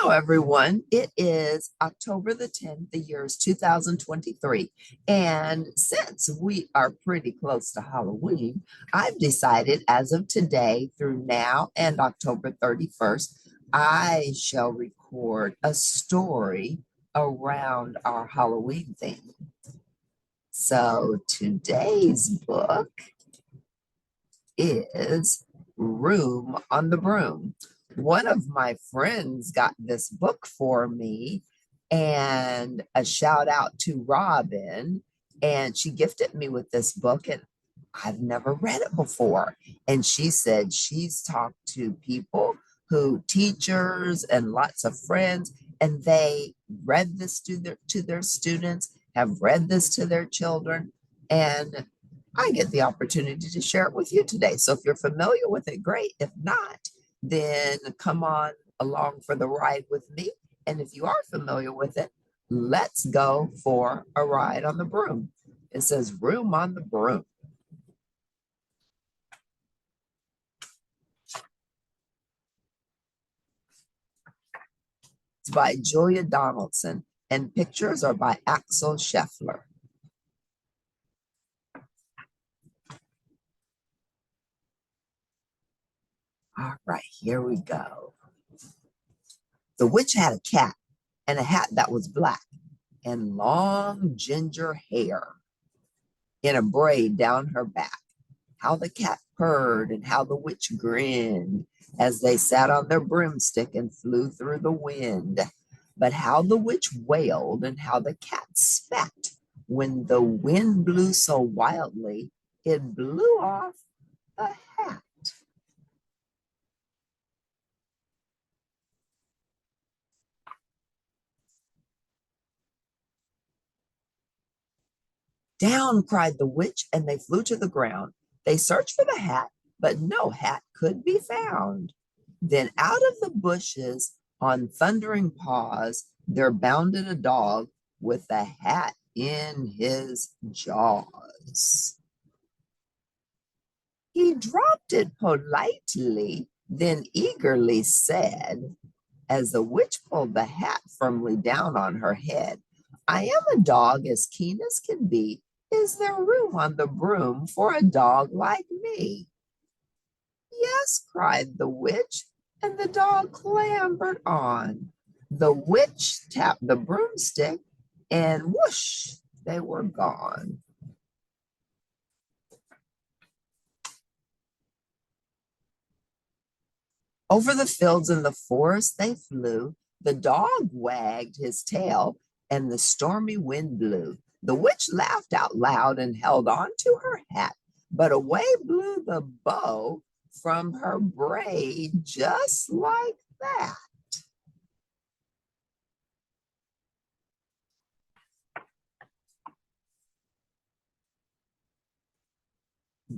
Hello, everyone. It is October the 10th. The year is 2023. And since we are pretty close to Halloween, I've decided as of today through now and October 31st, I shall record a story around our Halloween theme. So today's book is Room on the Broom. One of my friends got this book for me, and a shout out to Robin. And she gifted me with this book, and I've never read it before. And she said she's talked to people who, teachers and lots of friends, and they read this to their students, have read this to their children. And I get the opportunity to share it with you today. So if you're familiar with it, great. If not, then come on along for the ride with me. And if you are familiar with it, let's go for a ride on the broom. It says Room on the Broom. It's by Julia Donaldson, and pictures are by Axel Scheffler. All right, here we go. The witch had a cat and a hat that was black and long ginger hair in a braid down her back. How the cat purred and how the witch grinned as they sat on their broomstick and flew through the wind. But how the witch wailed and how the cat spat when the wind blew so wildly it blew off a hat. Down, cried the witch, and they flew to the ground. They searched for the hat, but no hat could be found. Then out of the bushes, on thundering paws, there bounded a dog with the hat in his jaws. He dropped it politely, then eagerly said, as the witch pulled the hat firmly down on her head, I am a dog as keen as can be. Is there room on the broom for a dog like me? Yes, cried the witch, and the dog clambered on. The witch tapped the broomstick, and whoosh, they were gone. Over the fields and the forest they flew. The dog wagged his tail, and the stormy wind blew. The witch laughed out loud and held on to her hat, but away blew the bow from her braid just like that.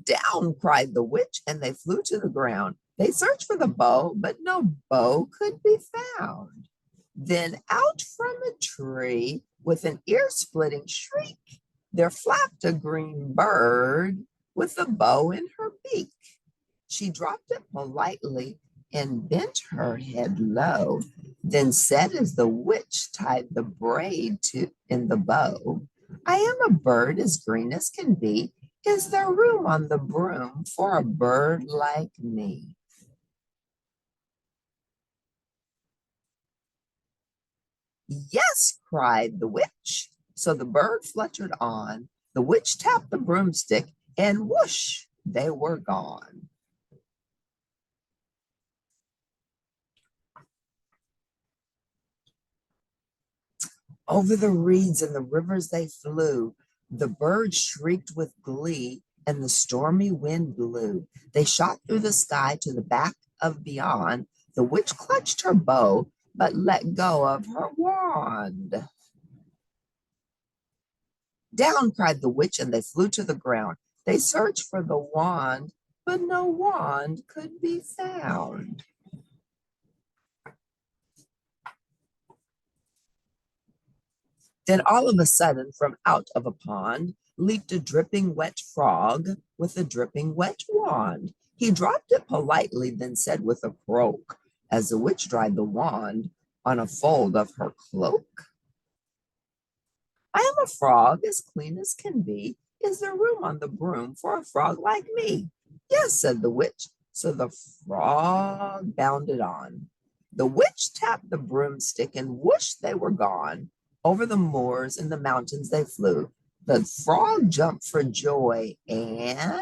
Down, cried the witch, and they flew to the ground. They searched for the bow, but no bow could be found. Then out from a tree, with an ear-splitting shriek, there flapped a green bird with a bow in her beak. She dropped it politely and bent her head low, then said as the witch tied the braid in the bow, I am a bird as green as can be. Is there room on the broom for a bird like me? Yes, cried the witch. So the bird fluttered on, the witch tapped the broomstick, and whoosh, they were gone. Over the reeds and the rivers they flew. The birds shrieked with glee, and the stormy wind blew. They shot through the sky to the back of beyond. The witch clutched her bow, but let go of her wand. Down, cried the witch, and they flew to the ground. They searched for the wand, but no wand could be found. Then all of a sudden, from out of a pond, leaped a dripping wet frog with a dripping wet wand. He dropped it politely, then said with a croak, as the witch dried the wand, on a fold of her cloak. I am a frog as clean as can be. Is there room on the broom for a frog like me? Yes, said the witch. So the frog bounded on. The witch tapped the broomstick and whoosh, they were gone. Over the moors and the mountains they flew. The frog jumped for joy and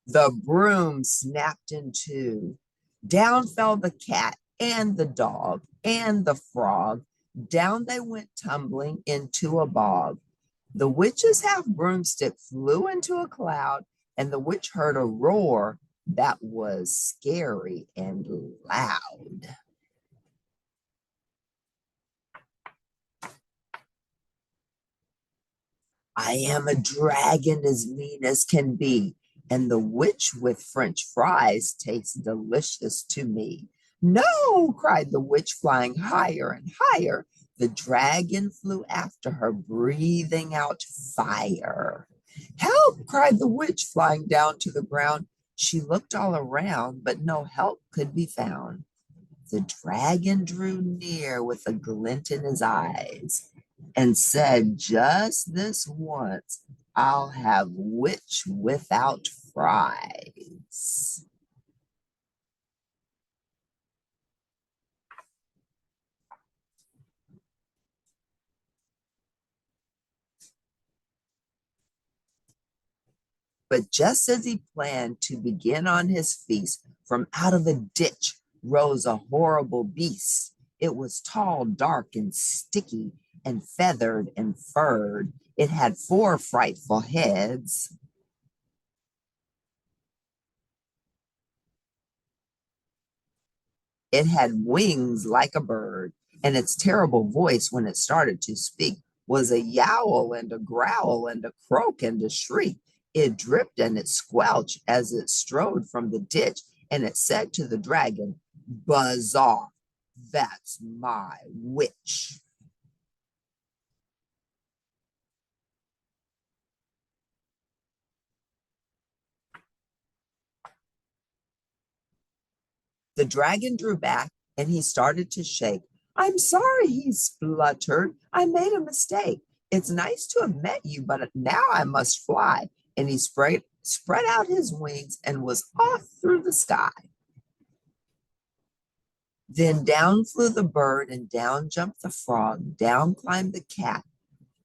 the broom snapped in two. Down fell the cat and the dog and the frog. Down they went tumbling into a bog. The witch's half broomstick flew into a cloud, and the witch heard a roar that was scary and loud. I am a dragon as mean as can be, and the witch with French fries tastes delicious to me. No, cried the witch, flying higher and higher. The dragon flew after her, breathing out fire. Help, cried the witch, flying down to the ground. She looked all around, but no help could be found. The dragon drew near with a glint in his eyes and said, just this once, I'll have witch without fries. But just as he planned to begin on his feast, from out of a ditch rose a horrible beast. It was tall, dark, and sticky, and feathered and furred. It had four frightful heads. It had wings like a bird, and its terrible voice, when it started to speak, was a yowl and a growl and a croak and a shriek. It dripped and it squelched as it strode from the ditch, and it said to the dragon, buzz off, that's my witch. The dragon drew back and he started to shake. I'm sorry, he spluttered. I made a mistake. It's nice to have met you, but now I must fly. And he spread out his wings and was off through the sky. Then down flew the bird and down jumped the frog. Down climbed the cat.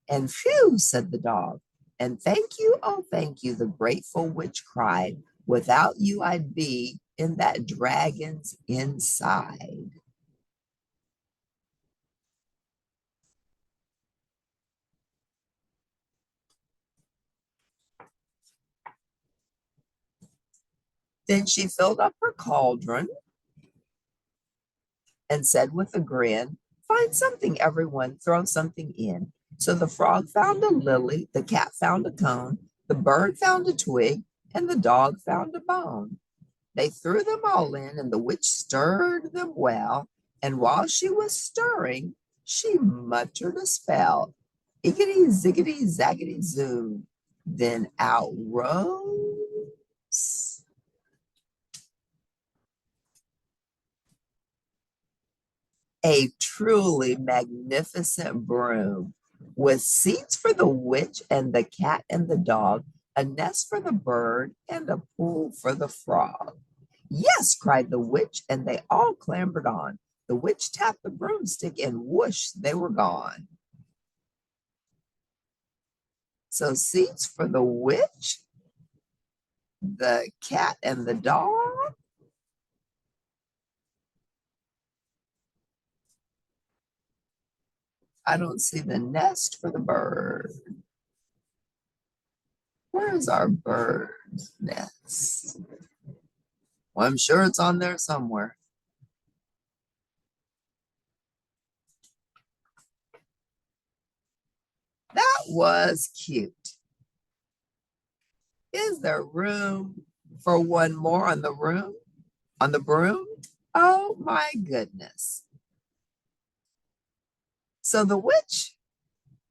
And phew, said the dog. And thank you, oh, thank you, the grateful witch cried. Without you, I'd be in that dragon's inside. Then she filled up her cauldron and said with a grin, find something, everyone, throw something in. So the frog found a lily, the cat found a cone, the bird found a twig, and the dog found a bone. They threw them all in, and the witch stirred them well. And while she was stirring, she muttered a spell. Iggity, ziggity, zaggity, zoo. Then out rose a truly magnificent broom with seats for the witch and the cat and the dog, a nest for the bird, and a pool for the frog. Yes, cried the witch, and they all clambered on. The witch tapped the broomstick, and whoosh, they were gone. So, seats for the witch, the cat, and the dog. I don't see the nest for the bird. Where's our bird's nest? Well, I'm sure it's on there somewhere. That was cute. Is there room for one more on the room? On the broom? Oh my goodness. So the witch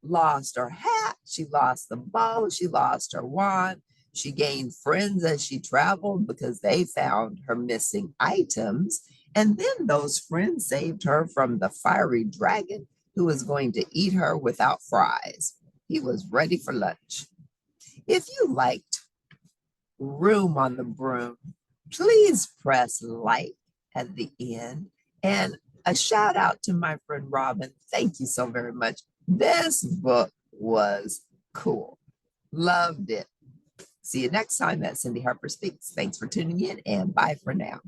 lost her hat, she lost the bow, she lost her wand. She gained friends as she traveled because they found her missing items. And then those friends saved her from the fiery dragon who was going to eat her without fries. He was ready for lunch. If you liked Room on the Broom, please press like at the end. And a shout out to my friend Robin. Thank you so very much. This book was cool. Loved it. See you next time at Cindy Harper Speaks. Thanks for tuning in and bye for now.